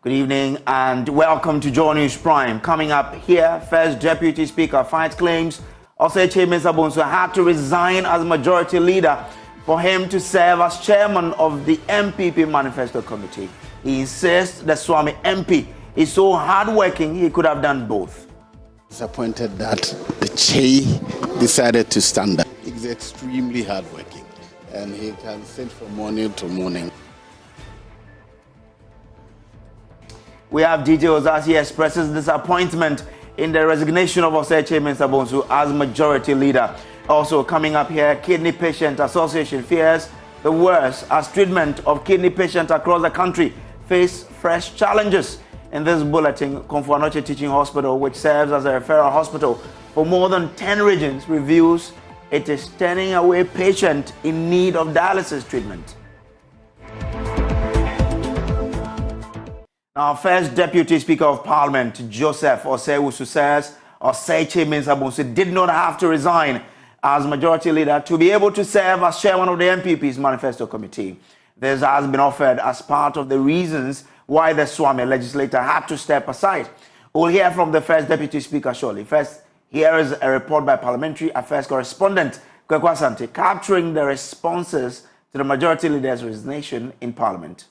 Good evening and welcome to Joy News Prime. Coming up here, First Deputy Speaker fights claims Oseche Mensah-Bonsu had to resign as majority leader for him to serve as chairman of the MPP Manifesto Committee. He insists the Swami MP is so hardworking he could have done both. Disappointed that the Che decided to stand up. He's extremely hardworking and he can sit from morning to morning. We have details as he expresses disappointment in the resignation of Oseche Mensah-Bonsu as majority leader. Also coming up here, Kidney Patient Association fears the worst as treatment of kidney patients across the country face fresh challenges. In this bulletin, Akufo-Addo Teaching Hospital, which serves as a referral hospital for more than 10 regions, reveals it is turning away patients in need of dialysis treatment. Now, First Deputy Speaker of Parliament, Joseph Osei-Wusu, says Oseche Mensah-Bonsu did not have to resign as majority leader to be able to serve as chairman of the MPP's Manifesto Committee. This has been offered as part of the reasons why the Swami legislator had to step aside. We'll hear from the First Deputy Speaker shortly. First, here is a report by Parliamentary Affairs correspondent Kweku Asante capturing the responses to the majority leader's resignation in Parliament.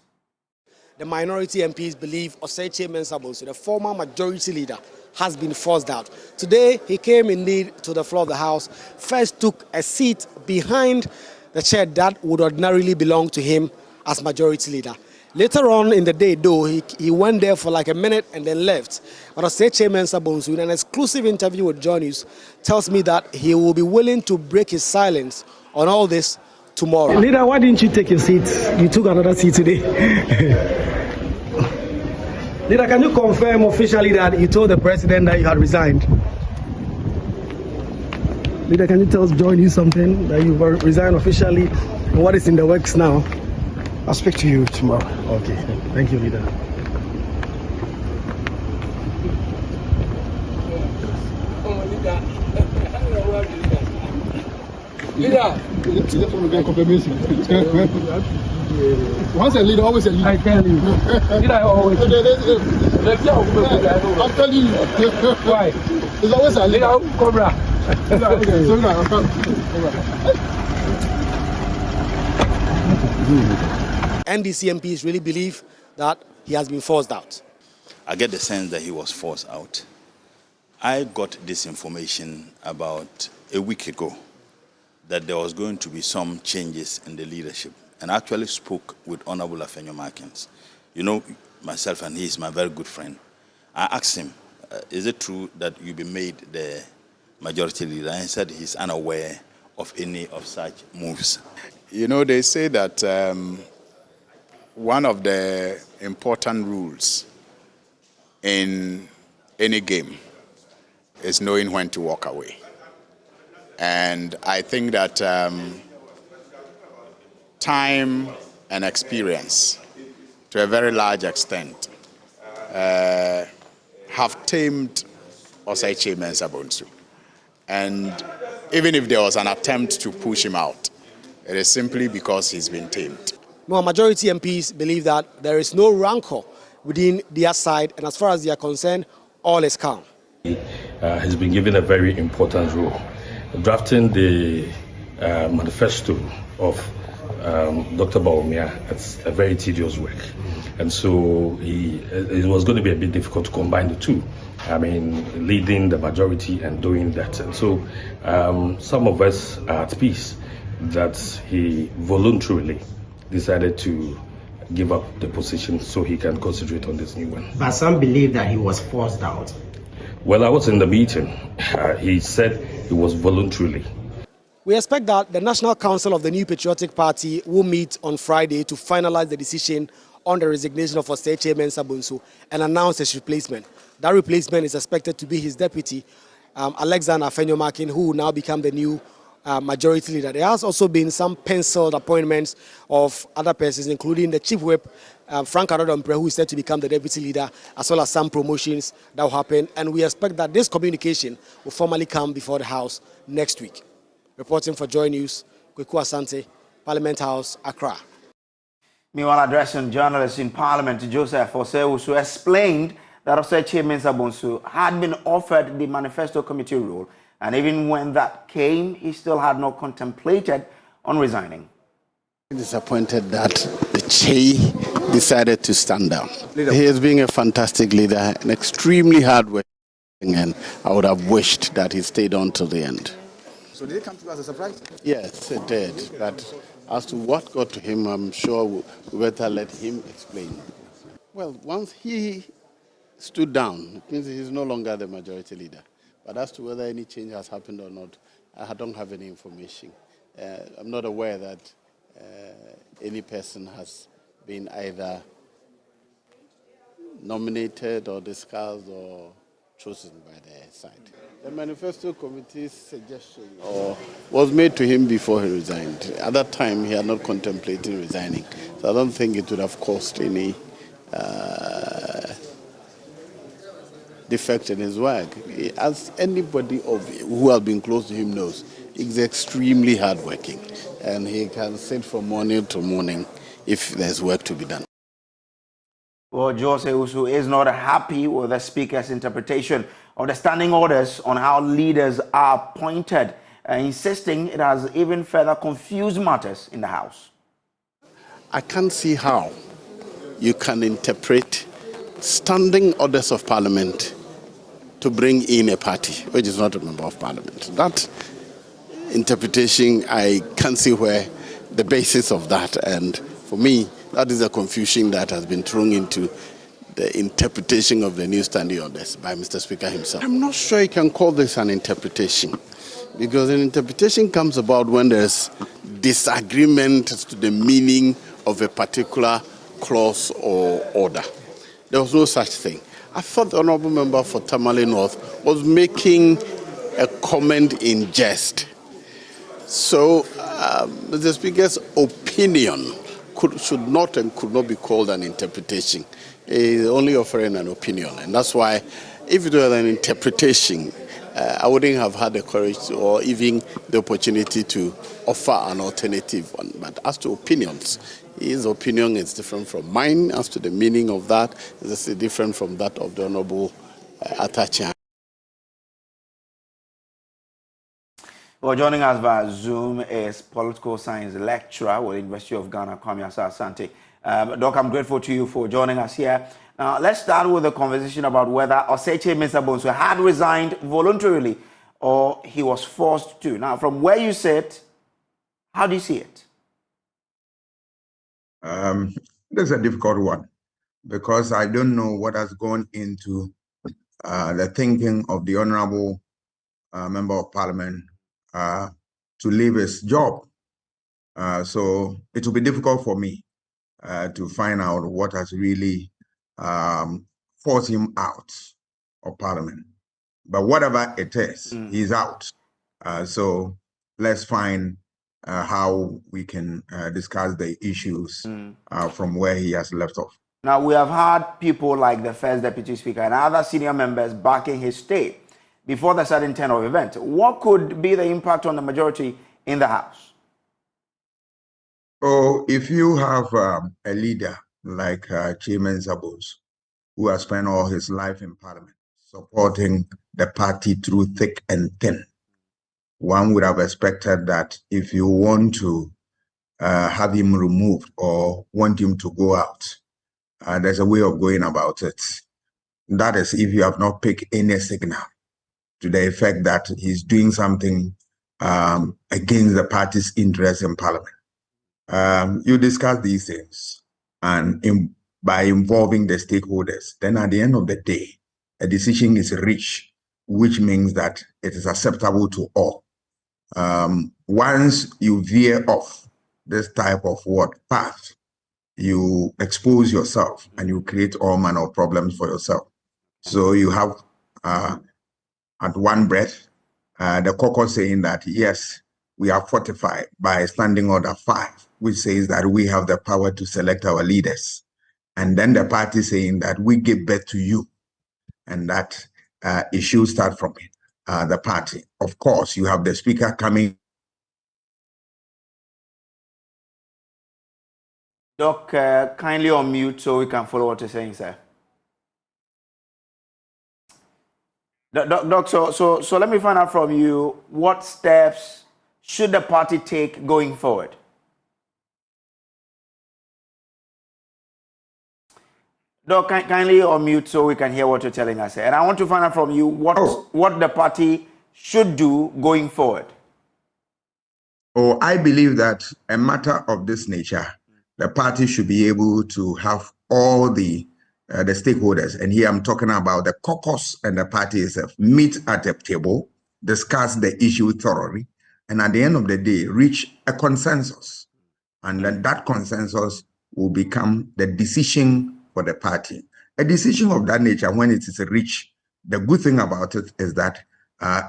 The minority MPs believe Oseche Mensah-Bonsu, the former majority leader, has been forced out. Today, he came indeed to the floor of the House, first took a seat behind the chair that would ordinarily belong to him as majority leader. Later on in the day, though, he went there for like a minute and then left. But Oseche Mensah-Bonsu, in an exclusive interview with Joy News, tells me that he will be willing to break his silence on all this tomorrow. Leader, why didn't you take your seat? You took another seat today. Leader, can you confirm officially that you told the president that you had resigned? Leader, can you tell Joy News something that you resigned officially and what is in the works now? I'll speak to you tomorrow. Okay, thank you, Leader. Once a leader, always a leader. I tell you. Leader, always. I'm telling you. Why? There's always a leader. Cobra. NDC MPs really believe that he has been forced out. I get the sense that he was forced out. I got this information about a week ago that there was going to be some changes in the leadership, and I actually spoke with Honorable Afenyo Markins. You know, myself and he is my very good friend. I asked him, is it true that you'll be made the majority leader? And he said he's unaware of any of such moves. You know, they say that one of the important rules in any game is knowing when to walk away. And I think that time and experience, to a very large extent, have tamed Oseche Mensah-Bonsu. And even if there was an attempt to push him out, it is simply because he's been tamed. Well, majority MPs believe that there is no rancor within their side, and as far as they are concerned, all is calm. He's been given a very important role. Drafting the manifesto of Dr. Bawumia, it's a very tedious work. And so it was going to be a bit difficult to combine the two. I mean, leading the majority and doing that. And so some of us are at peace that he voluntarily decided to give up the position so he can concentrate on this new one. But some believe that he was forced out. Well, I was in the meeting. He said it was voluntarily. We expect that the National Council of the New Patriotic Party will meet on Friday to finalize the decision on the resignation of Oseche Mensah-Bonsu and announce his replacement. That replacement is expected to be his deputy, Alexander Afenyo Markins, who will now become the new majority leader. There has also been some penciled appointments of other persons, including the chief whip, Frank Addo, who is set to become the deputy leader, as well as some promotions that will happen. And we expect that this communication will formally come before the House next week. Reporting for Joy News, Kweku Asante, Parliament House, Accra. Meanwhile, addressing journalists in Parliament, Joseph Osei-Usu explained that Osechi Mensah-Bonsu had been offered the manifesto committee role, and even when that came, he still had not contemplated on resigning. Disappointed that the Che decided to stand down. He has been a fantastic leader, an extremely hardworking, and I would have wished that he stayed on till the end. So did it come to you as a surprise? Yes, it did. But as to what got to him, I'm sure we better let him explain. Well, once he stood down, it means he's no longer the majority leader. But as to whether any change has happened or not, I don't have any information. I'm not aware that any person has been either nominated or discussed or chosen by their side. The manifesto committee's suggestion was made to him before he resigned. At that time, he had not contemplated resigning. So I don't think it would have caused any defect in his work. As anybody who has been close to him knows, he's extremely hardworking, and he can sit from morning to morning if there's work to be done. Well, Osei-Usu is not happy with the Speaker's interpretation of the standing orders on how leaders are appointed, insisting it has even further confused matters in the House. I can't see how you can interpret standing orders of Parliament to bring in a party which is not a member of Parliament. That interpretation, I can't see where the basis of that, and for me, that is a confusion that has been thrown into the interpretation of the new standing orders by Mr. Speaker himself. I'm not sure you can call this an interpretation, because an interpretation comes about when there's disagreement as to the meaning of a particular clause or order. There was no such thing. I thought the Honourable Member for Tamale North was making a comment in jest. So the Speaker's opinion should not and could not be called an interpretation. He is only offering an opinion, and that's why if it was an interpretation, I wouldn't have had the courage or even the opportunity to offer an alternative one. But as to opinions, his opinion is different from mine. As to the meaning of that, it's different from that of the Honourable Atta. Well, joining us via Zoom is political science lecturer with the University of Ghana, Kwame Asante. Doc, I'm grateful to you for joining us here. Now, let's start with a conversation about whether Osechi Mensah-Bonsu had resigned voluntarily or he was forced to. Now, from where you sit, how do you see it? This is a difficult one because I don't know what has gone into the thinking of the Honourable Member of Parliament to leave his job. So it will be difficult for me to find out what has really forced him out of Parliament. But whatever it is, he's out. So let's find how we can discuss the issues from where he has left off. Now, we have had people like the First Deputy Speaker and other senior members backing his stay before the certain turn of event. What could be the impact on the majority in the House? So if you have a leader like Chairman Mensah-Bonsu, who has spent all his life in Parliament supporting the party through thick and thin, one would have expected that if you want to have him removed or want him to go out, there's a way of going about it. That is, if you have not picked any signal to the effect that he's doing something against the party's interest in Parliament. You discuss these things, and by involving the stakeholders, then at the end of the day, a decision is reached, which means that it is acceptable to all. Once you veer off this type of path, you expose yourself and you create all manner of problems for yourself. So you have at one breath, the caucus saying that, yes, we are fortified by Standing Order 5, which says that we have the power to select our leaders. And then the party saying that we give birth to you, and that it should start from the party. Of course, you have the Speaker coming Doc, kindly unmute so we can follow what you're saying, sir. Doc, so let me find out from you, what steps should the party take going forward? Doc, kindly unmute so we can hear what you're telling us. And I want to find out from you what the party should do going forward. Oh, I believe that a matter of this nature, the party should be able to have all the stakeholders, and here I'm talking about the caucus and the party itself, meet at a table, discuss the issue thoroughly, and at the end of the day, reach a consensus. And then that consensus will become the decision for the party. A decision of that nature, when it is reached, the good thing about it is that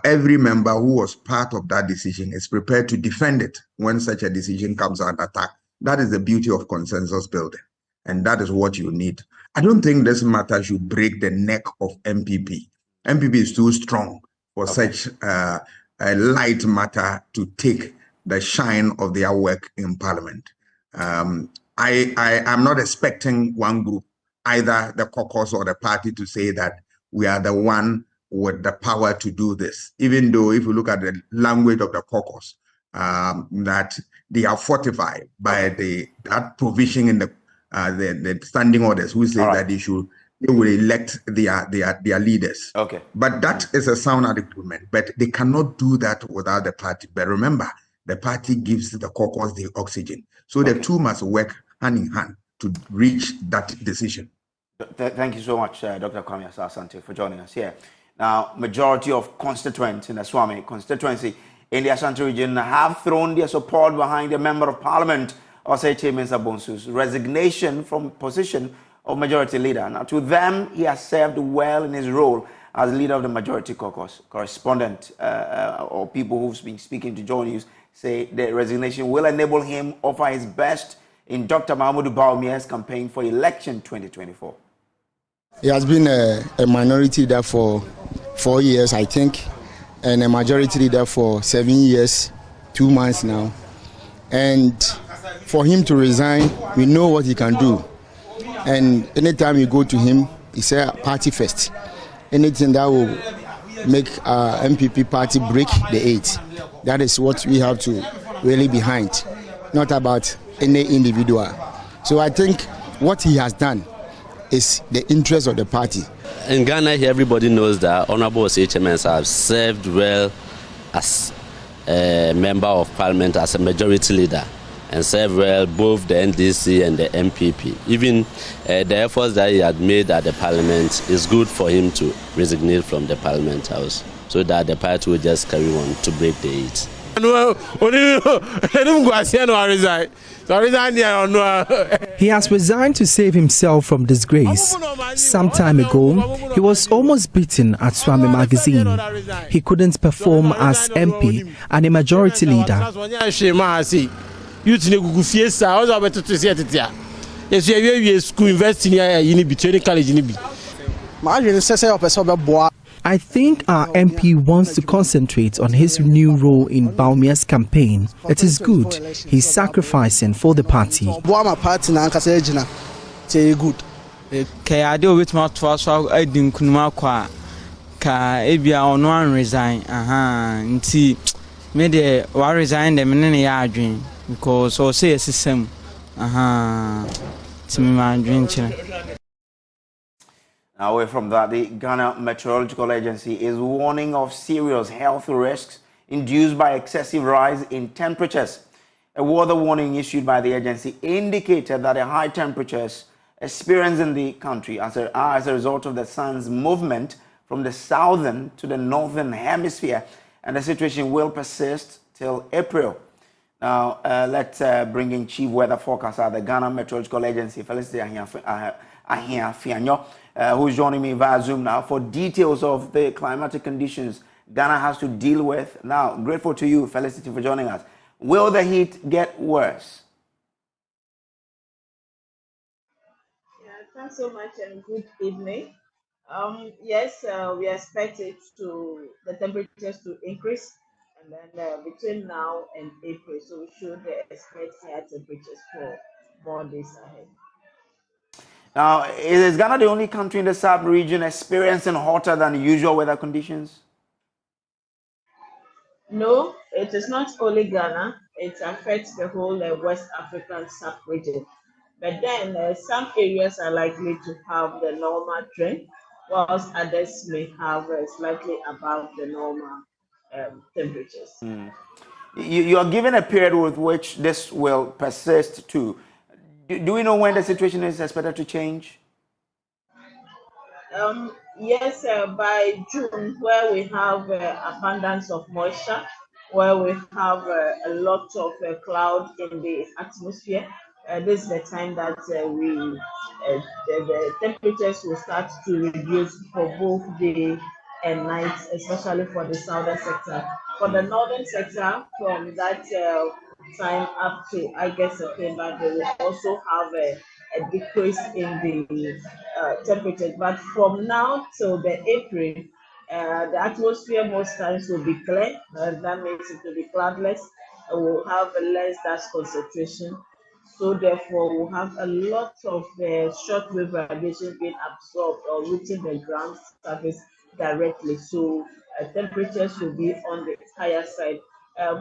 every member who was part of that decision is prepared to defend it when such a decision comes under attack. That is the beauty of consensus building, and that is what you need. I don't think this matter should break the neck of MPP. MPP is too strong for such a light matter to take the shine of their work in Parliament. I am not expecting one group, either the caucus or the party, to say that we are the one with the power to do this, even though if you look at the language of the caucus, that they are fortified by that provision in the standing orders, who say that they will elect their leaders. Okay. But that is a sound argument, but they cannot do that without the party. But remember, the party gives the caucus the oxygen. So the two must work hand in hand to reach that decision. Thank you so much, Dr. Kwame Asante, for joining us here. Now, majority of constituents in the Swami constituency in the Ashanti region have thrown their support behind the Member of Parliament, Osei Mensah Bonsu's resignation from position of Majority Leader. Now, to them, he has served well in his role as leader of the Majority Caucus. Correspondent or people who've been speaking to Joy News say the resignation will enable him offer his best in Dr. Mahmoud Bawumia's campaign for election 2024. He has been a minority leader for 4 years, I think, and a majority leader for 7 years, 2 months now. And for him to resign, we know what he can do. And anytime we go to him, he said party first. Anything that will make our MPP party break the 8. That is what we have to really behind, not about any individual. So I think what he has done is the interest of the party. In Ghana, everybody knows that Honorable Osei Mensah has served well as a member of Parliament, as a majority leader, and served well both the NDC and the MPP. Even the efforts that he had made at the Parliament is good for him to resignate from the Parliament House, so that the party will just carry on to break the 8. He has resigned to save himself from disgrace. Some time ago, he was almost beaten at Swami Magazine. He couldn't perform as MP and a majority leader. I think our MP wants to concentrate on his new role in Bawumia's campaign. It is good. He's sacrificing for the party. Away from that, the Ghana Meteorological Agency is warning of serious health risks induced by excessive rise in temperatures. A weather warning issued by the agency indicated that the high temperatures experienced in the country are as a result of the sun's movement from the southern to the northern hemisphere, and the situation will persist till April. Now, let's bring in Chief Weather Forecaster at the Ghana Meteorological Agency, Felicity Ahiafianyo, who's joining me via Zoom now for details of the climatic conditions Ghana has to deal with. Now, grateful to you, Felicity, for joining us. Will the heat get worse? Yeah, thanks so much and good evening. Yes, we expect the temperatures to increase, and then between now and April, so we should expect higher temperatures for more days ahead. Now, is Ghana the only country in the sub-region experiencing hotter than usual weather conditions? No, it is not only Ghana. It affects the whole West African sub-region. But then some areas are likely to have the normal trend, whilst others may have slightly above the normal temperatures. You are given a period with which this will persist too. Do we know when the situation is expected to change? Yes, by June, where we have abundance of moisture, where we have a lot of cloud in the atmosphere, this is the time that the temperatures will start to reduce for both day and night, especially for the southern sector. For the northern sector, from that time up to August, September, they will also have a decrease in the temperatures. But from now till the April, the atmosphere most times will be clear. That means it will be cloudless. We'll have a less dust concentration. So therefore, we'll have a lot of shortwave radiation being absorbed or reaching the ground surface directly. So temperatures will be on the higher side.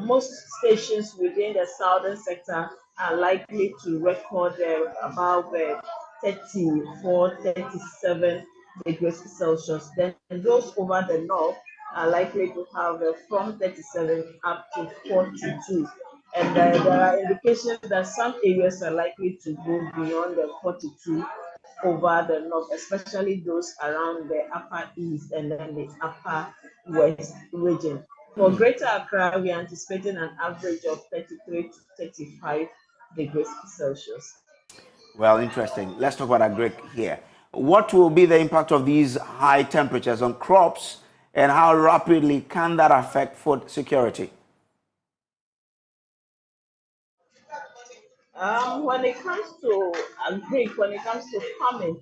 Most stations within the southern sector are likely to record above 34, 37 degrees Celsius. Then those over the north are likely to have from 37 up to 42. And there are indications that some areas are likely to go beyond the 42 over the north, especially those around the upper east and then the upper west region. For Greater Accra, we are anticipating an average of 33 to 35 degrees Celsius. Well, interesting. Let's talk about agric here. What will be the impact of these high temperatures on crops, and how rapidly can that affect food security? When it comes to agric, when it comes to farming,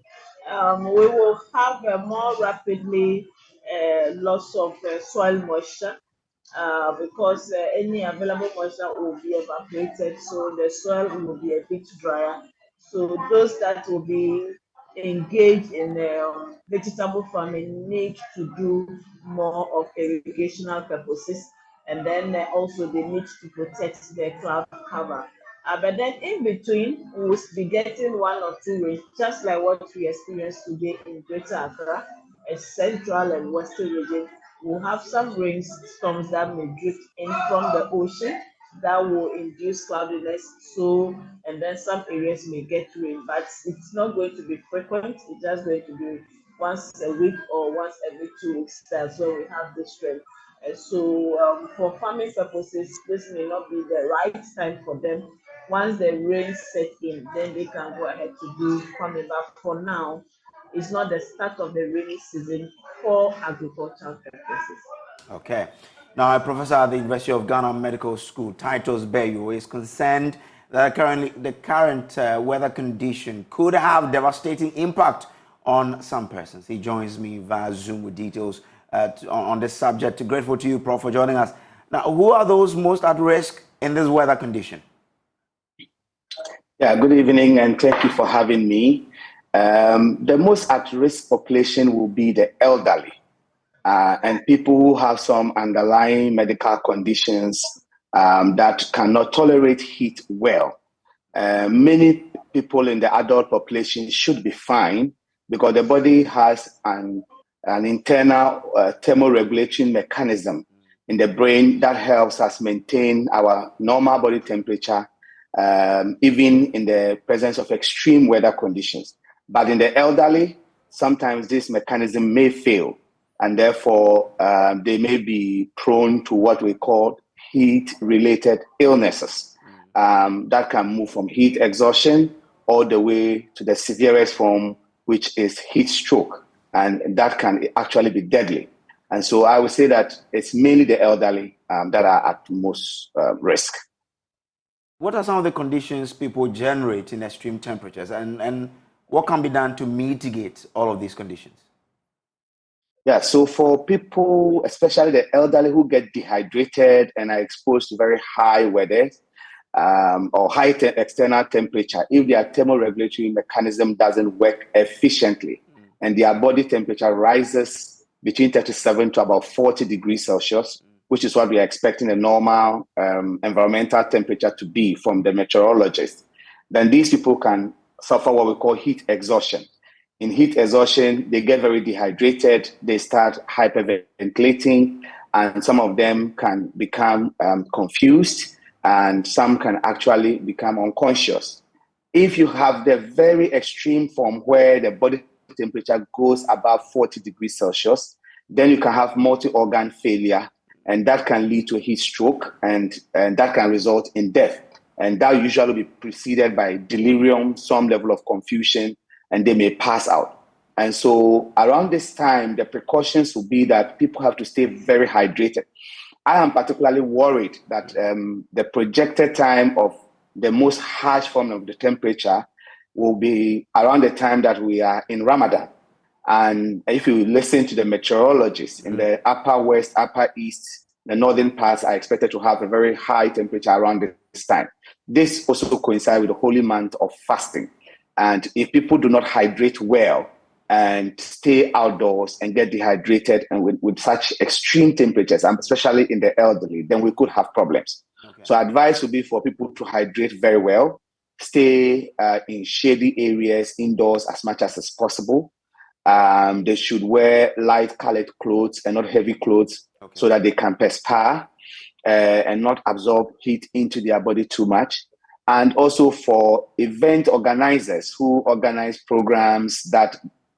we will have a more rapidly loss of soil moisture because any available moisture will be evaporated, so the soil will be a bit drier. So those that will be engaged in vegetable farming need to do more of irrigational purposes, and then also they need to protect their cloud cover. But then in between, we'll be getting one or two rains, just like what we experienced today in Greater Accra, a central and western region. We'll have some rainstorms that may drift in from the ocean that will induce cloudiness. So, and then some areas may get rain, but it's not going to be frequent. It's just going to be once a week or once every 2 weeks. That's when we have this trend. And so, for farming purposes, this may not be the right time for them. Once the rain set in, then they can go ahead to do farming. But for now, it's not the start of the rainy season for agricultural purposes. Okay. Now, a professor at the University of Ghana Medical School, Titus Bayo, is concerned that the current weather condition could have devastating impact on some persons. He joins me via Zoom with details on this subject. Grateful to you, Prof, for joining us. Now, who are those most at risk in this weather condition? Yeah, good evening, and thank you for having me. The most at-risk population will be the elderly and people who have some underlying medical conditions that cannot tolerate heat well. Many people in the adult population should be fine because the body has an internal thermoregulatory mechanism in the brain that helps us maintain our normal body temperature even in the presence of extreme weather conditions. But in the elderly, sometimes this mechanism may fail, and therefore they may be prone to what we call heat-related illnesses that can move from heat exhaustion all the way to the severest form, which is heat stroke, and that can actually be deadly. And so I would say that it's mainly the elderly that are at most risk. What are some of the conditions people generate in extreme temperatures, and what can be done to mitigate all of these conditions? Yeah, so for people, especially the elderly who get dehydrated and are exposed to very high weather, or high external temperature, if their thermoregulatory mechanism doesn't work efficiently and their body temperature rises between 37 to about 40 degrees Celsius, which is what we are expecting a normal environmental temperature to be from the meteorologist, then these people can suffer what we call heat exhaustion. In heat exhaustion, they get very dehydrated, they start hyperventilating, and some of them can become confused, and some can actually become unconscious. If you have the very extreme form where the body temperature goes above 40 degrees Celsius, then you can have multi-organ failure, and that can lead to a heat stroke, and that can result in death. And that usually be preceded by delirium, some level of confusion, and they may pass out. And so around this time, the precautions will be that people have to stay very hydrated. I am particularly worried that the projected time of the most harsh form of the temperature will be around the time that we are in Ramadan. And if you listen to the meteorologists in the upper west, upper east, the northern parts are expected to have a very high temperature around this time. This also coincides with the holy month of fasting. And if people do not hydrate well and stay outdoors and get dehydrated and with such extreme temperatures, and especially in the elderly, then we could have problems. Okay. So advice would be for people to hydrate very well, stay in shady areas indoors as much as possible. They should wear light colored clothes and not heavy clothes, so that they can perspire and not absorb heat into their body too much. And also for event organizers who organize programs that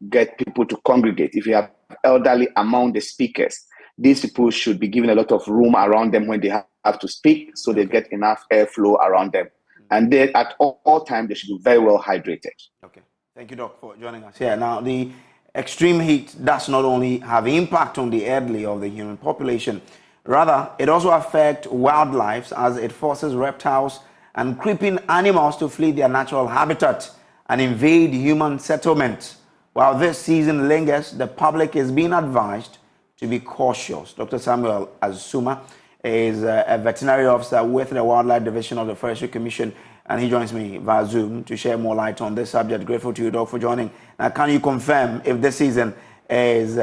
get people to congregate. If you have elderly among the speakers, these people should be given a lot of room around them when they have to speak, so they get enough airflow around them. And then at all times, they should be very well hydrated. Okay. Thank you, Doc, for joining us here. Now, the extreme heat does not only have impact on the elderly of the human population, rather, it also affects wildlife as it forces reptiles and creeping animals to flee their natural habitat and invade human settlements. While this season lingers, the public is being advised to be cautious. Dr. Samuel Azuma is a veterinary officer with the Wildlife Division of the Forestry Commission, and he joins me via Zoom to share more light on this subject. Grateful to you, Doc, for joining. Now, can you confirm if this season is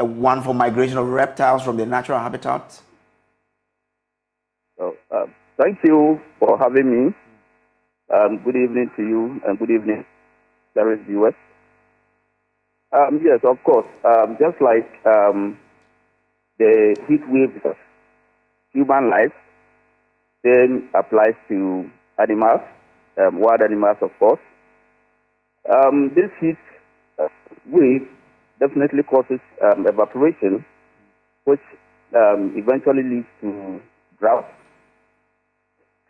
one for migration of reptiles from their natural habitats? Thank you for having me. Good evening to you, and good evening, various viewers. Yes, of course. Just like the heat wave of human life, then applies to animals, wild animals, of course. This heat wave definitely causes evaporation, which eventually leads to drought.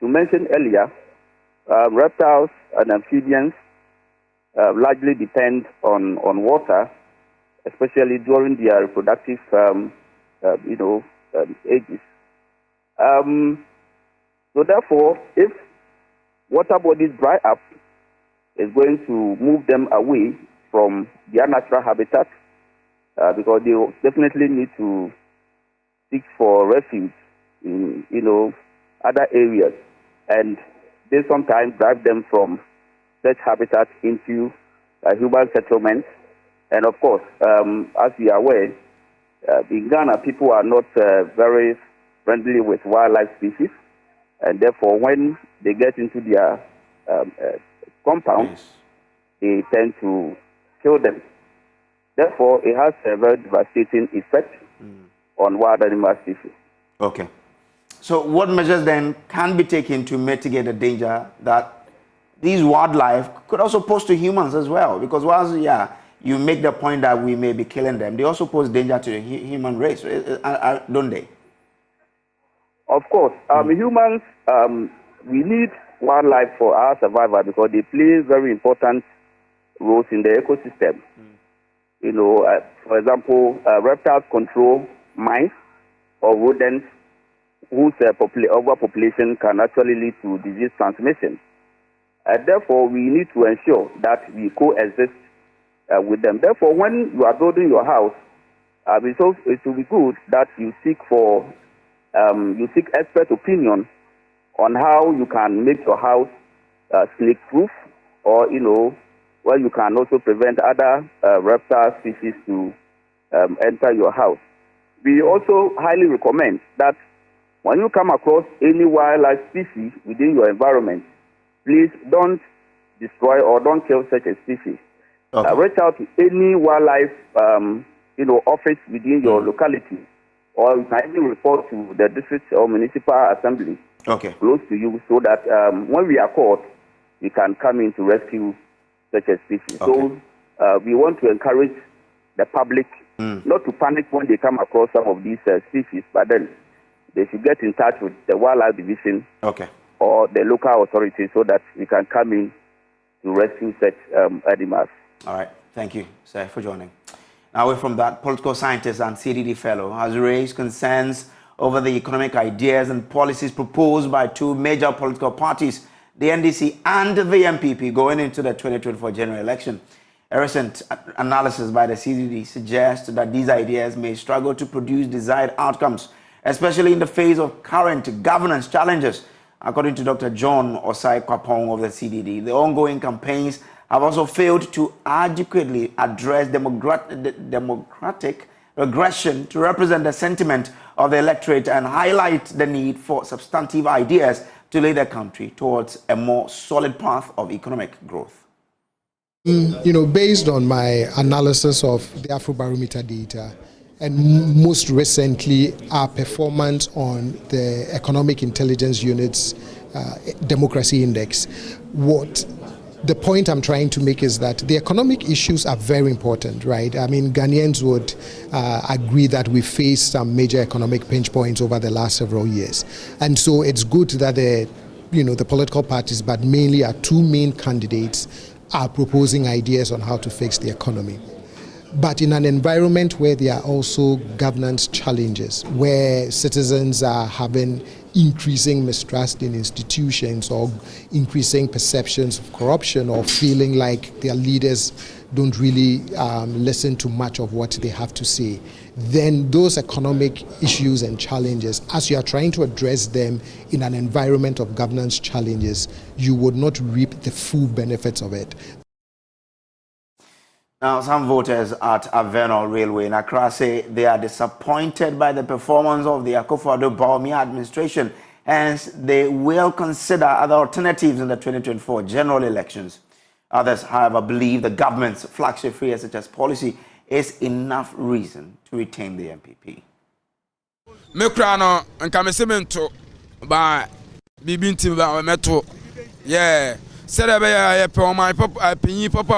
To mention earlier, reptiles and amphibians largely depend on water, especially during their reproductive, ages. So therefore, if water bodies dry up, it's going to move them away from their natural habitat because they definitely need to seek for refuge in, other areas, and they sometimes drive them from such habitats into human settlements. And of course, as we are aware, in Ghana, people are not very friendly with wildlife species, and therefore, when they get into their compounds, they tend to kill them. Therefore, it has a very devastating effect on wild animal species. Okay. So what measures then can be taken to mitigate the danger that these wildlife could also pose to humans as well? Because whilst, you make the point that we may be killing them, they also pose danger to the human race, don't they? Of course. Humans, we need wildlife for our survival because they play very important roles in the ecosystem. For example, reptiles control mice or rodents whose overpopulation can actually lead to disease transmission. Therefore, we need to ensure that we coexist with them. Therefore, when you are building your house, it will be good that you seek expert opinion on how you can make your house snake-proof, or, where you can also prevent other reptile species to enter your house. We also highly recommend that when you come across any wildlife species within your environment, please don't destroy or don't kill such a species. Okay. Reach out to any wildlife, office within your locality, or you can even report to the district or municipal assembly close to you, so that when we are caught, we can come in to rescue such a species. Okay. So we want to encourage the public not to panic when they come across some of these species, but then they should get in touch with the wildlife division or the local authorities so that we can come in to rescue such animals. All right. Thank you, sir, for joining. Now, away from that, political scientist and CDD fellow has raised concerns over the economic ideas and policies proposed by two major political parties, the NDC and the MPP, going into the 2024 general election. A recent analysis by the CDD suggests that these ideas may struggle to produce desired outcomes, especially in the face of current governance challenges. According to Dr. John Osai Kwapong of the CDD, the ongoing campaigns have also failed to adequately address democratic regression to represent the sentiment of the electorate and highlight the need for substantive ideas to lead the country towards a more solid path of economic growth. Based on my analysis of the Afrobarometer data, and most recently our performance on the Economic Intelligence Unit's Democracy Index, the point I'm trying to make is that the economic issues are very important, right? I mean, Ghanaians would agree that we faced some major economic pinch points over the last several years. And so it's good that the political parties, but mainly our two main candidates, are proposing ideas on how to fix the economy. But in an environment where there are also governance challenges, where citizens are having increasing mistrust in institutions or increasing perceptions of corruption or feeling like their leaders don't really listen to much of what they have to say, then those economic issues and challenges, as you are trying to address them in an environment of governance challenges, you would not reap the full benefits of it. Now, some voters at Avenor Railway in Accra say they are disappointed by the performance of the Akufo-Addo administration, hence they will consider other alternatives in the 2024 general elections. Others, however, believe the government's flagship free SHS policy is enough reason to retain the MPP. Mekrano and Kamisimento by Bibinti Meto. Yeah. Said I my papa, Pini Papa,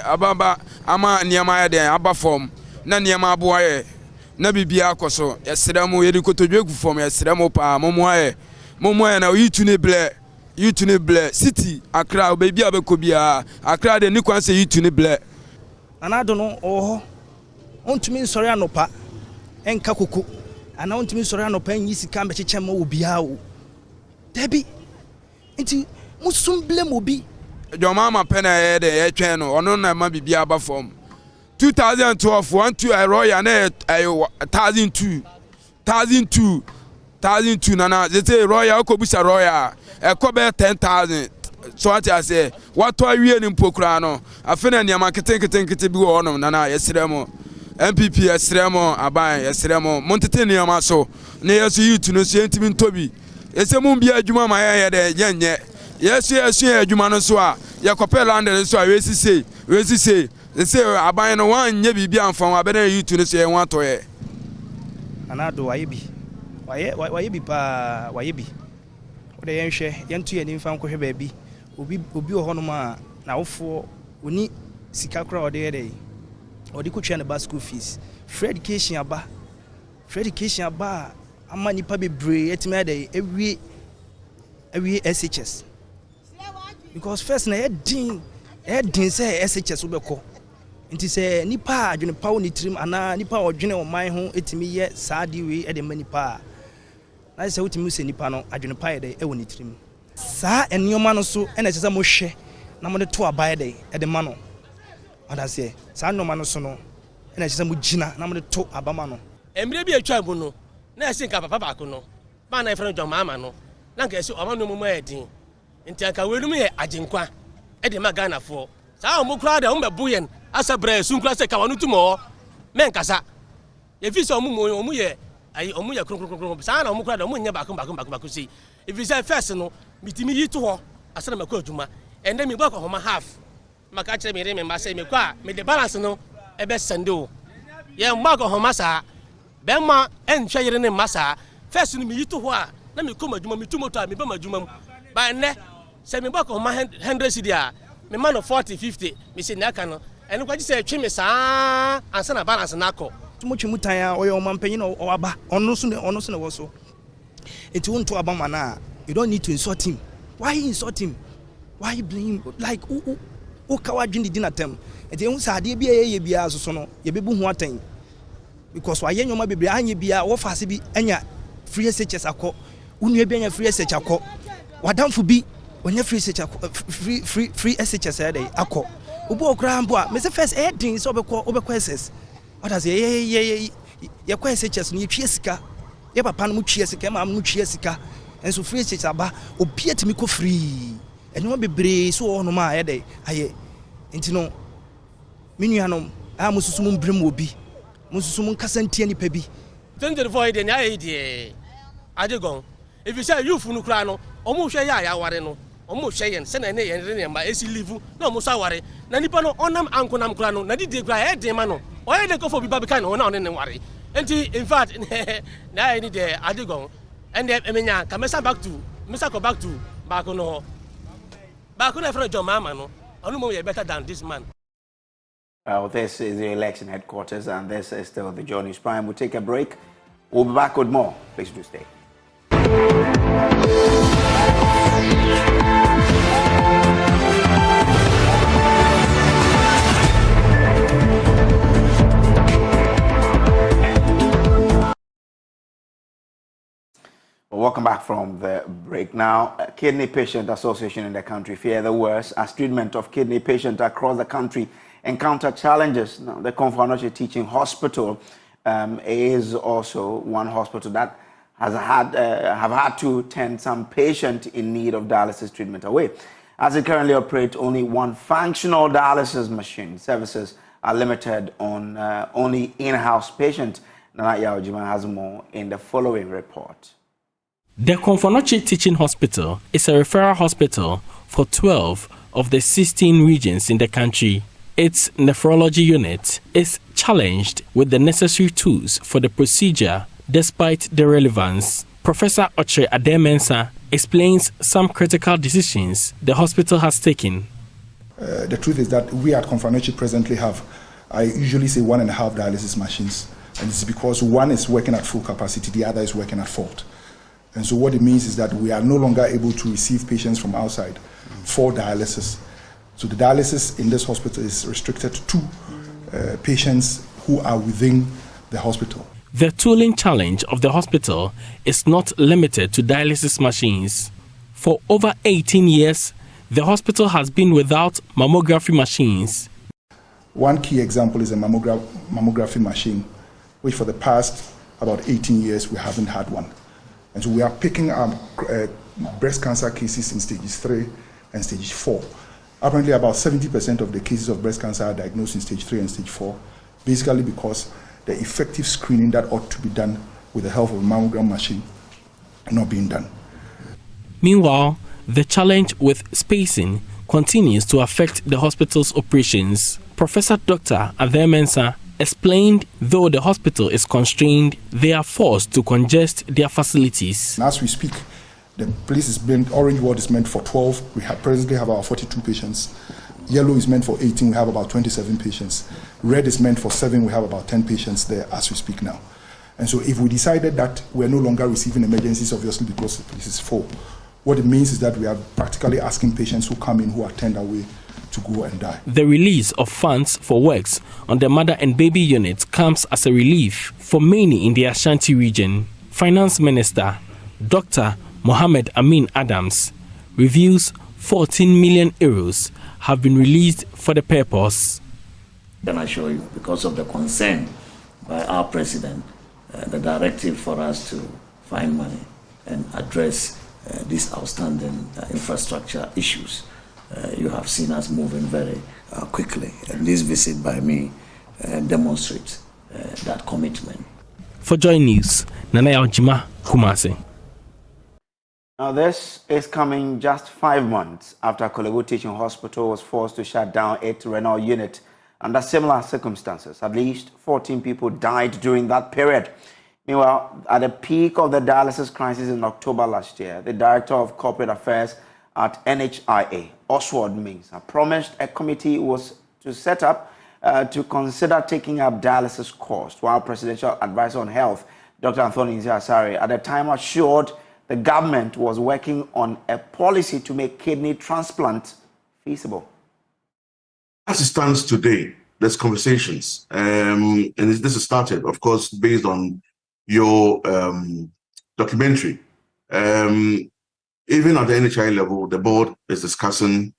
Ababa, Ama, Niamaya, Abba form, Naniama boy, Nabibia Coso, Yesramo, Yedico to Jogu from Yesramo Pa, Momoe, Momoe, now you to Neble, City, Accra, baby Abacobia, Accra, the Niquan say you to Neble. And I don't know, oh, on to me, Soriano Pa, and Kakuku, and on to me, Soriano Pen, Yisi Cambechichamo, Biao. Debbie, into Musumble Mobi. Your mama penna the channel, or no, my baby Abba form. 2012, 1-2, Roy and 1,002, Nana, they say Royal Kobusa Royal, a cover 10,000. So what I say, what are you in Pokrano? I feel any marketing to be on Nana, Yesremo, MPP, Yesremo, Abai, Yesremo, Montetania Maso, near you to no sentiment Toby. It's a Mumbia Juma, my head, yes, Jumano Soa, Yakopel under the soil, say, they say, I buy no one, ye be from a better you to say, I want to hear. And I do why you be pa, why you be? What the young share, young two and infant baby, will be Honoma now for we need Sikakra or the day, or the coach and the bus school fees. Free education aba, a money public bray at my day every SHS. Because first, I didn't say SHS will be called. It is a nipa, you know, power nitrim, and nipa or general my home, it me yet, sadi way at the many pa. I say, what you say, Nipano, I don't pay the Ewnitrim. Sa and your man so, and as a moshe, number 2 by day at the mano. What I say, San no manosono, and as a mujina, number 2 abamano. And maybe a chabuno, no, I think Papa Bacuno, man, I friend your mamma no. na nka esi omanu mu edin nti aka wenu mu ye agenkwa e de magana fo saa omo kura da omo bebuyen asa bra sun kura se ka wonu tumo men kasa ye fi se omo ye ayi omo ye kronkronkron saa na omo kura da omo nya baako si if you say first no mitimi yi to ho asa na makọ adwuma and then me gba ko homa half maka kire me re me ma say me kwa me the balance no e be sende o ye mma ko homa saa be ma enhwe yire ne masa first no me yi to ho a na me kọ madwuma me tu moto a me ba madwuma mu ba ne say me gba ko homa 100 cedi a me man 40 50 me say na aka no eno kwaji say twe me saa ansa na balance na akọ tumotwe mutan a oyo omampanyin o aba ono so ne wo so enti wonto aba mana you don't need to insult him. Why insult him? Why blame him? Like o kawadwin di na tem enti ehun sa ade bia ye bia so no ye bebu hu atan because why nyoma bebre anye bia wo fase bi anya free SHS akọ unu bia anya free SHS akọ wadamfo bi onya free SHS free SHS ade akọ obo okra mbo a me se first din so obekọ SS others ye kwa SHS no ye twie sika ye papa no mu twie sika ma mu twie sika enso free SHS aba obi atimi ko free eno bebre so ono ma ye dey aye enti no menuanom a mususum brem obi mususum kasantie nipa bi 24 de na ye de adegon if you say you funu kra no omo hwe ya ware no omo hwe yen se na ne yen ne ma esi live na omo sa ware na nipa no onam ankonam kra no na didi kra e de ma no oye de kofo bi babika no na ne ware enti in fact na ye ni de adegon and emenya kamesa back to back no from John Mama no onu mo better than this man. This is the election headquarters, and this is still the Journey Prime. We'll take a break. We'll be back with more. Please do stay. Welcome back from the break. Now, Kidney Patient Association in the country fear the worst as treatment of kidney patients across the country encounter challenges. Now, the Ofori-Atta Teaching Hospital is also one hospital that has had to turn some patient in need of dialysis treatment away. As it currently operates only one functional dialysis machine, services are limited on only in-house patients. Nana Yaojima has more in the following report. The Ofori-Atta Teaching Hospital is a referral hospital for 12 of the 16 regions in the country. Its nephrology unit is challenged with the necessary tools for the procedure despite the relevance. Professor Ofori-Atta explains some critical decisions the hospital has taken. The truth is that we at Ofori-Atta presently have, I usually say 1.5 dialysis machines, and it's because one is working at full capacity, the other is working at fault. And so what it means is that we are no longer able to receive patients from outside for dialysis. So the dialysis in this hospital is restricted to patients who are within the hospital. The tooling challenge of the hospital is not limited to dialysis machines. For over 18 years, the hospital has been without mammography machines. One key example is a mammography machine, which for the past about 18 years we haven't had one. And so we are picking up breast cancer cases in stages 3 and stage 4. Apparently about 70% of the cases of breast cancer are diagnosed in stage 3 and stage 4, basically because the effective screening that ought to be done with the help of a mammogram machine not being done. Meanwhile, the challenge with spacing continues to affect the hospital's operations. Professor Dr. Avenor explained though the hospital is constrained, they are forced to congest their facilities. As we speak, the place is meant, orange ward is meant for 12. We presently have about 42 patients. Yellow is meant for 18. We have about 27 patients. Red is meant for 7. We have about 10 patients there as we speak now. And so if we decided that we're no longer receiving emergencies, obviously because the place is full, what it means is that we are practically asking patients who come in who are turned away to go and die. The release of funds for works on the mother and baby unit comes as a relief for many in the Ashanti region. Finance Minister Dr. Mohammed Amin Adams reveals 14 million euros have been released for the purpose. Can I assure you, because of the concern by our president, the directive for us to find money and address these outstanding infrastructure issues. You have seen us moving very quickly, and this visit by me demonstrates that commitment. For Joy News, Nana Ojima, Kumasi. Now, this is coming just 5 months after Korle Bu Teaching Hospital was forced to shut down its renal unit under similar circumstances. At least 14 people died during that period. Meanwhile, at the peak of the dialysis crisis in October last year, the Director of Corporate Affairs at NHIA, Oswald Mensah, promised a committee was to set up to consider taking up dialysis costs, while Presidential Advisor on Health, Dr. Anthony Asari, at the time assured the government was working on a policy to make kidney transplant feasible. As it stands today, there's conversations, and this has started, of course, based on your documentary. Even at the NHI level, the board is discussing.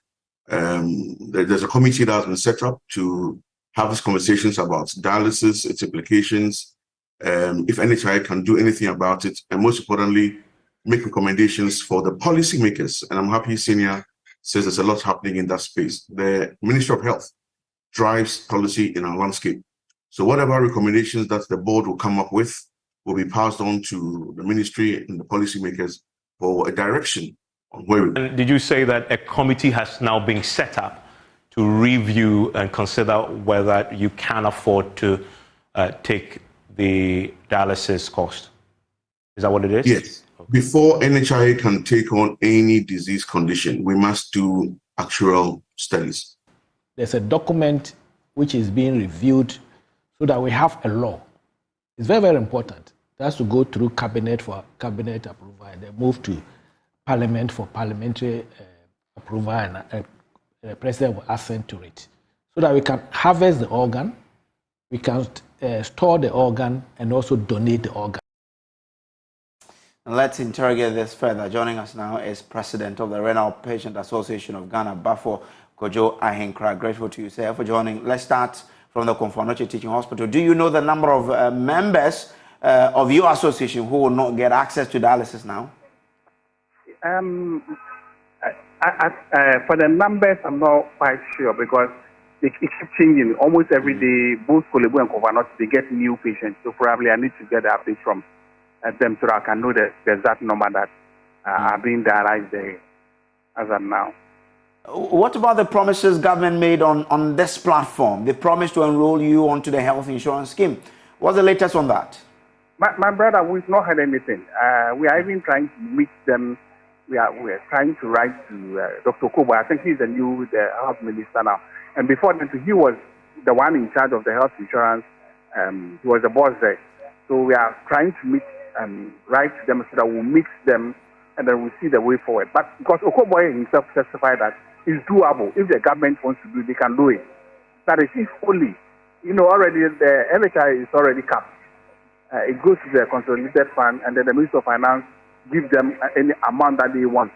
There's a committee that has been set up to have these conversations about dialysis, its implications, if NHI can do anything about it, and most importantly, make recommendations for the policymakers. And I'm happy Senior says there's a lot happening in that space. The Ministry of Health drives policy in our landscape. So whatever recommendations that the board will come up with will be passed on to the ministry and the policymakers for a direction on where we go. And did you say that a committee has now been set up to review and consider whether you can afford to take the dialysis cost? Is that what it is? Yes. Before NHI can take on any disease condition, we must do actual studies. There's a document which is being reviewed so that we have a law. It's very, very important. It has to go through cabinet for cabinet approval and then move to parliament for parliamentary approval, and the president will assent to it. So that we can harvest the organ, we can store the organ, and also donate the organ. And let's interrogate this further. Joining us now is President of the Renal Patient Association of Ghana, Bafo Kojo Ahenkra. Grateful to you, sir, for joining. Let's start from the Ofori-Atta Teaching Hospital. Do you know the number of members of your association who will not get access to dialysis now? For the numbers, I'm not quite sure because it keeps changing. Almost every day, both Korle Bu and Ofori-Atta, they get new patients. So probably I need to get the update from them so I can know the exact number that are being dialyzed there as of now. What about the promises government made on this platform? They promised to enroll you onto the health insurance scheme. What's the latest on that? My brother, we've not heard anything. We are even trying to meet them. We are trying to write to Dr. Kobo. I think he's the health minister now. And before that, he was the one in charge of the health insurance. He was the boss there. So we are trying to meet and write to them so that we'll mix them and then we'll see the way forward. But because Okoboy himself testified that it's doable. If the government wants to do it, they can do it. That is if only, already the NHI is already capped. It goes to the consolidated fund and then the Minister of Finance gives them any amount that they want.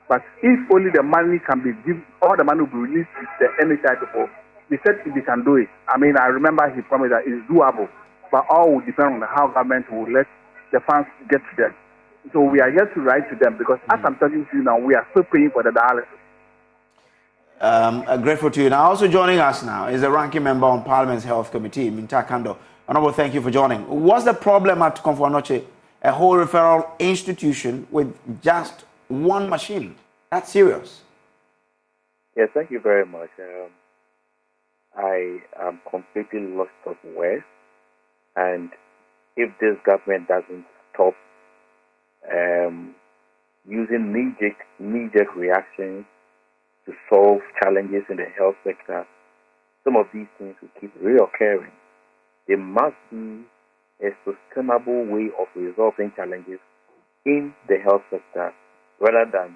But if only the money can be given, all the money will be released to the NHI people, they said they can do it. I mean, I remember he promised that it's doable. But all will depend on how government will let the funds get to them. So we are yet to write to them because as I'm talking to you now, we are still paying for the dialysis. Grateful to you. Now, also joining us now is the ranking member on Parliament's Health Committee, Minta Kando. Honorable, thank you for joining. What's the problem at Ofori-Atta, a whole referral institution with just one machine? That's serious. Yes, thank you very much. I am completely lost of words. And if this government doesn't stop using knee-jerk reactions to solve challenges in the health sector, some of these things will keep reoccurring. There must be a sustainable way of resolving challenges in the health sector rather than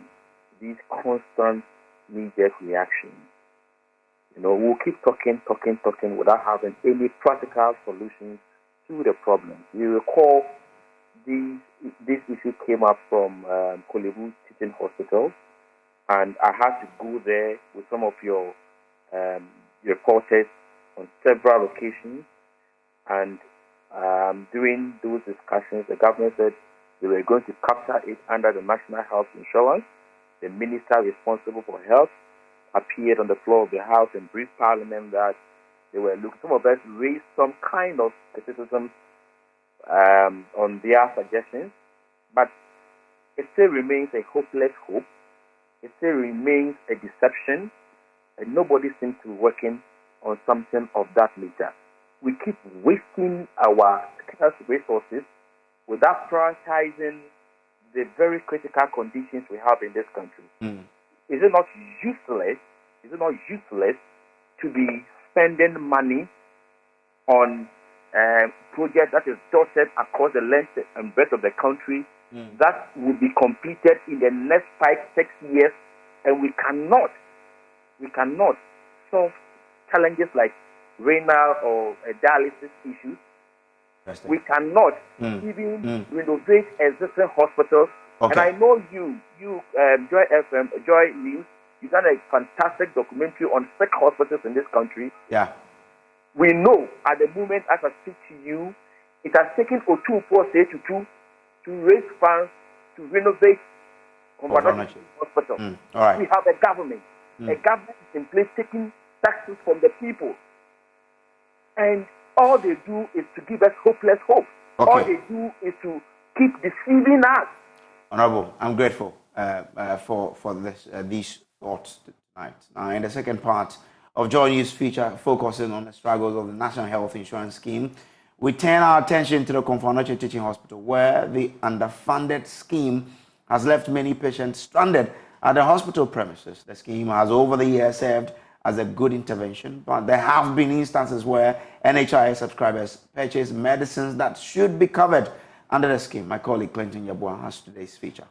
these constant knee-jerk reactions. We'll keep talking without having any practical solutions to the problem. You recall this issue came up from Korle Bu Teaching Hospital, and I had to go there with some of your reporters on several occasions. And during those discussions, the government said They were going to capture it under the National Health Insurance. The minister responsible for health appeared on the floor of the House and briefed Parliament that they were looking. Some of us raised some kind of criticism on their suggestions, but it still remains a hopeless hope. It still remains a deception, and nobody seems to be working on something of that nature. We keep wasting our health resources without prioritizing the very critical conditions we have in this country. Is it not useless? Is it not useless to be spending money on projects that is dotted across the length and breadth of the country that will be completed in the next 5-6 years, and we cannot solve challenges like renal or dialysis issues. We cannot even renovate existing hospitals. Okay. And I know you Joy FM, Joy News, you've done a fantastic documentary on 6 hospitals in this country. Yeah. We know at the moment, as I speak to you, it has taken Otu-Post-A-Tutu to raise funds to renovate hospital. All right. We have a government. A government is in place taking taxes from the people. And all they do is to give us hopeless hope. Okay. All they do is to keep deceiving us. Honorable, I'm grateful for these thoughts tonight. Now, in the second part of Joy News feature focusing on the struggles of the National Health Insurance Scheme, we turn our attention to the Akufo-Addo Teaching Hospital, where the underfunded scheme has left many patients stranded at the hospital premises. The scheme has over the years served as a good intervention, but there have been instances where NHIS subscribers purchase medicines that should be covered under the scheme. My colleague Clinton Yabua has today's feature.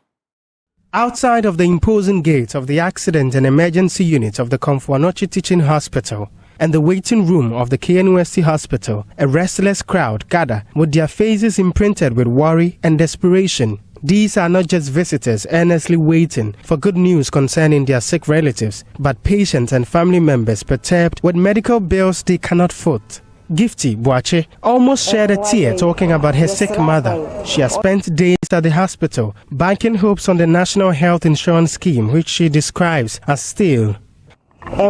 Outside of the imposing gate of the accident and emergency unit of the Akufo-Addo Teaching Hospital and the waiting room of the KNUST Hospital, a restless crowd gather with their faces imprinted with worry and desperation. These are not just visitors earnestly waiting for good news concerning their sick relatives, but patients and family members perturbed with medical bills they cannot foot. Gifty Boache almost shed a tear talking about her sick mother. She has spent days at the hospital, banking hopes on the National Health Insurance Scheme, which she describes as stale. Insurance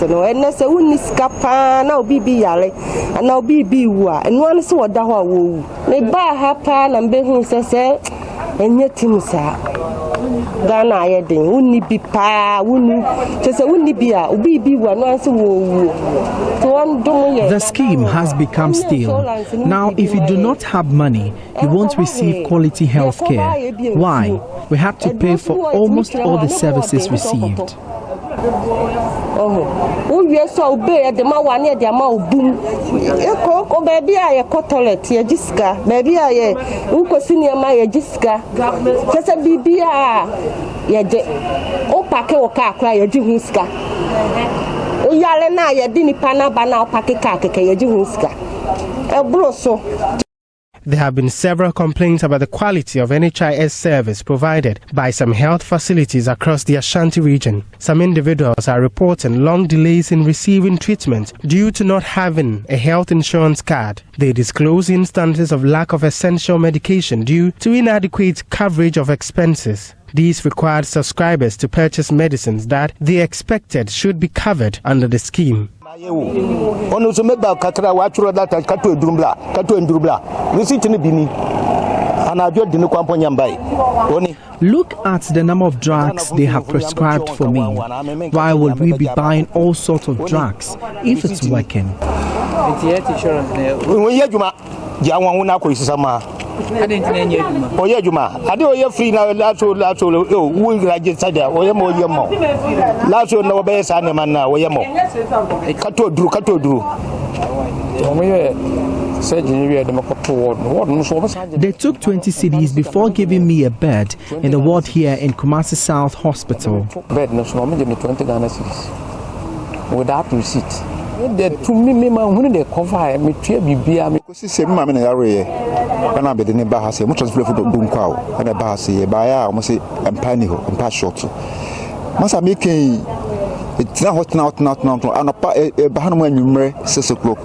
and say we scapa now bibi yale and now bibi wa and one so what that wo ne ba happen and be who say enye tim sa Ghana ayedin woni bi pa woni say woni bi a obi bi wa no say wo The scheme has become stale. Now, if you do not have money, you won't receive quality health care. Why? We have to pay for almost all the services received. Oh, yes, so be the mawane the amount boom. Eko baby I toilet ye jiska. Baby I uko senior my jiska. Just a bibia ye de o pake o ka kra ye ji huska. O yale na ye di nipa na ba na o pake ka keke ye ji huska. E bro so. There have been several complaints about the quality of NHIS service provided by some health facilities across the Ashanti region. Some individuals are reporting long delays in receiving treatment due to not having a health insurance card. They disclose instances of lack of essential medication due to inadequate coverage of expenses. These required subscribers to purchase medicines that they expected should be covered under the scheme. Look at the number of drugs they have prescribed for me. Why would we be buying all sorts of drugs if it's working? Oye Juma, ade oye free na laso we register there oye mo laso na obe sa ne man na oye mo kato duru They took 20 cedis before giving me a bed in the ward here in Kumasi South Hospital. Bed no so me 20 Ghana cedis without receipt. To me when they cover me tue bibia me se me na yare na be de ne ba ha se mo transfer for do kwa o na ba ha se ba ya mo se empa ni ho empa short masa me ken It's not anapa bahanu enwumre 6 o'clock.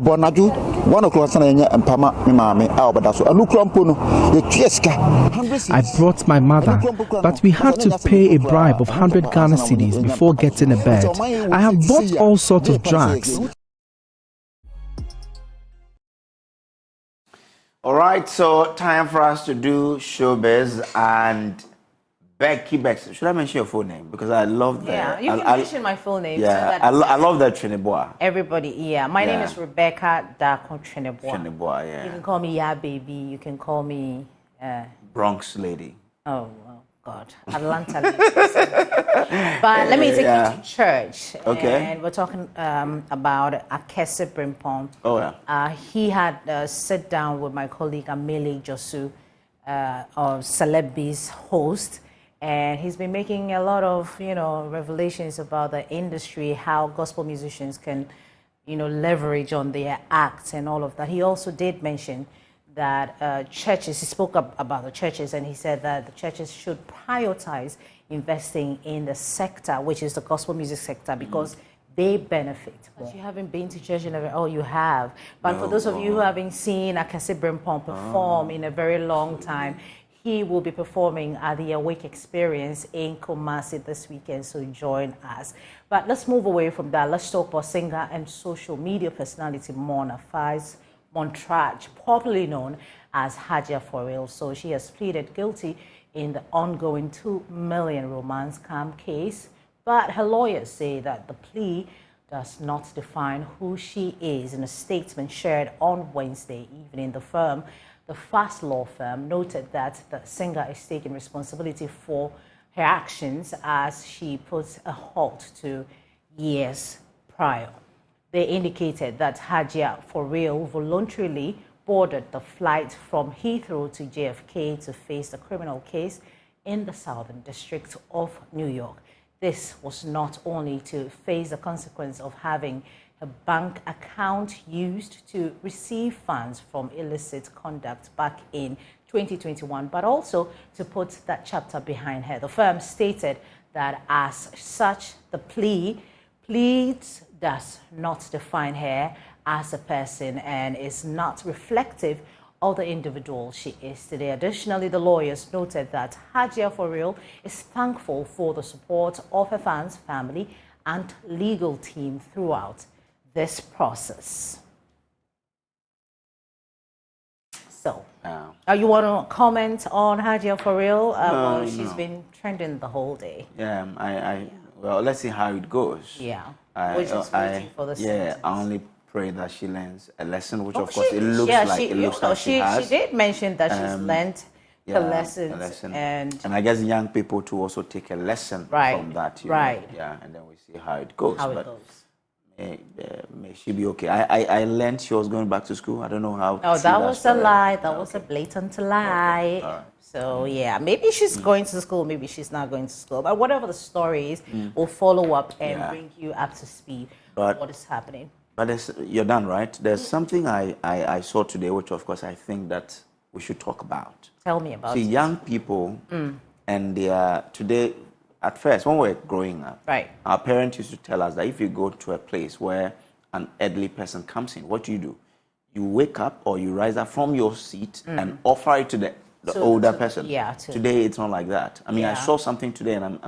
Bonaju 1 o'clock sana and pama me mame so anukrampo no yetueska. I brought my mother, but we had to pay a bribe of 100 Ghana cedis before getting a bed. I have bought all sorts of drugs. All right, so time for us to do showbiz and Becky Bex. Should I mention your full name? Because I love that. Yeah, you can mention my full name. Yeah, so that I love that Trinidad. Everybody, yeah. My name is Rebecca Dako Trinidad. Trinidad, yeah. You can call me Ya Baby. You can call me... Bronx Lady. Oh, God. Atlanta Lady. But let me take you to church. Okay. And we're talking about Akese Brimpong. Oh, yeah. He had sat down with my colleague Amele Josu, of Celebi's host. And he's been making a lot of, revelations about the industry, how gospel musicians can, leverage on their acts and all of that. He also did mention that churches, he spoke about the churches, and he said that the churches should prioritize investing in the sector, which is the gospel music sector, because they benefit. But you haven't been to church in you have. But for those of you who haven't seen Akese Brimpong perform in a very long time, he will be performing at the Awake Experience in Kumasi this weekend, so join us. But let's move away from that. Let's talk about singer and social media personality Mona Faiz Montrage, popularly known as Hajia For Real. So she has pleaded guilty in the ongoing 2 million romance scam case, but her lawyers say that the plea does not define who she is. In a statement shared on Wednesday evening, the Fast Law firm noted that the singer is taking responsibility for her actions as she puts a halt to years prior. They indicated that Hajia For Real voluntarily boarded the flight from Heathrow to JFK to face the criminal case in the Southern District of New York. This was not only to face the consequence of having a bank account used to receive funds from illicit conduct back in 2021, but also to put that chapter behind her. The firm stated that as such, the pleads does not define her as a person and is not reflective of the individual she is today. Additionally, the lawyers noted that Hajia For Real is thankful for the support of her fans, family, and legal team throughout this process. So, you want to comment on Hajia For Real? She's been trending the whole day. Yeah, well, let's see how it goes. Yeah, we're just waiting for the sentence. I only pray that she learns a lesson, which of course it looks like she has. She did mention that she's learned the lessons, and I guess young people to also take a lesson from that. Right. Yeah, and then we see how it goes. May she be okay. I learned she was going back to school. I don't know how. Oh, that was a lie. That was a blatant lie. Okay. So yeah, maybe she's going to school, maybe she's not going to school. But whatever the story is, we'll follow up and bring you up to speed on what is happening. But you're done, right? There's something I saw today, which of course I think that we should talk about. Tell me about it. See, young people, and they are today. At first, when we were growing up, our parents used to tell us that if you go to a place where an elderly person comes in, what do? You wake up or you rise up from your seat and offer it to the older person. Today, it's not like that. I mean, I saw something today and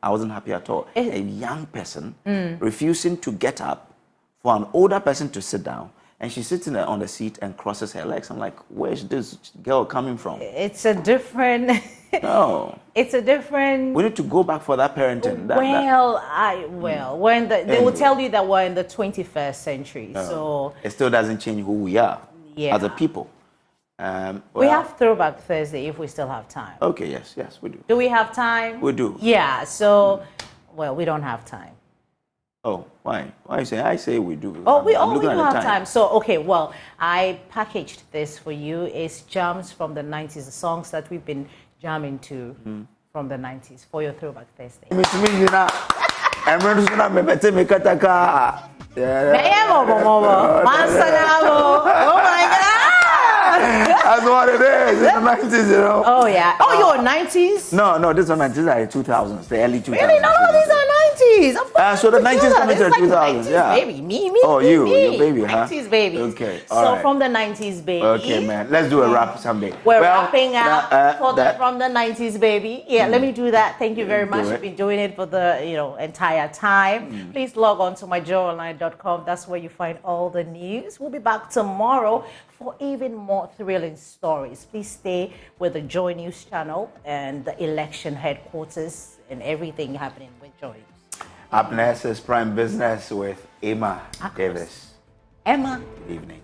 I wasn't happy at all. A young person refusing to get up for an older person to sit down, and she's sitting there on the seat and crosses her legs. I'm like, where's this girl coming from? It's a different... No. It's a different... We need to go back for that parenting. When they will tell you that we're in the 21st century, so... It still doesn't change who we are as a people. We have Throwback Thursday if we still have time. Okay, yes, we do. Do we have time? We do. Yeah, so, we don't have time. Oh, why? Why you say? I say we do. We don't have time. So, I packaged this for you. It's jams from the 90s, the songs that we've been jamming to from the 90s for your Throwback Thursday. Oh my God! That's what it is. In the 90s, Oh, yeah. Oh, you're 90s? No, this is 90s. Are 2000s, the early 2000s. Really? No, these are 90s. 90s. So the 90s coming to the 2000s, 90s, yeah. Baby, me. Oh, me, your me. baby, huh? 90s baby. Okay, So all right. from the 90s baby. Okay, man. Let's do a wrap someday. We're wrapping up from the 90s baby. Yeah, let me do that. Thank you very much. it. You've been doing it for the entire time. Please log on to myjoyonline.com. That's where you find all the news. We'll be back tomorrow for even more thrilling stories. Please stay with the Joy News channel and the election headquarters and everything happening with Joy News. Up next is Prime Business with Emma Davis. Emma. Good evening.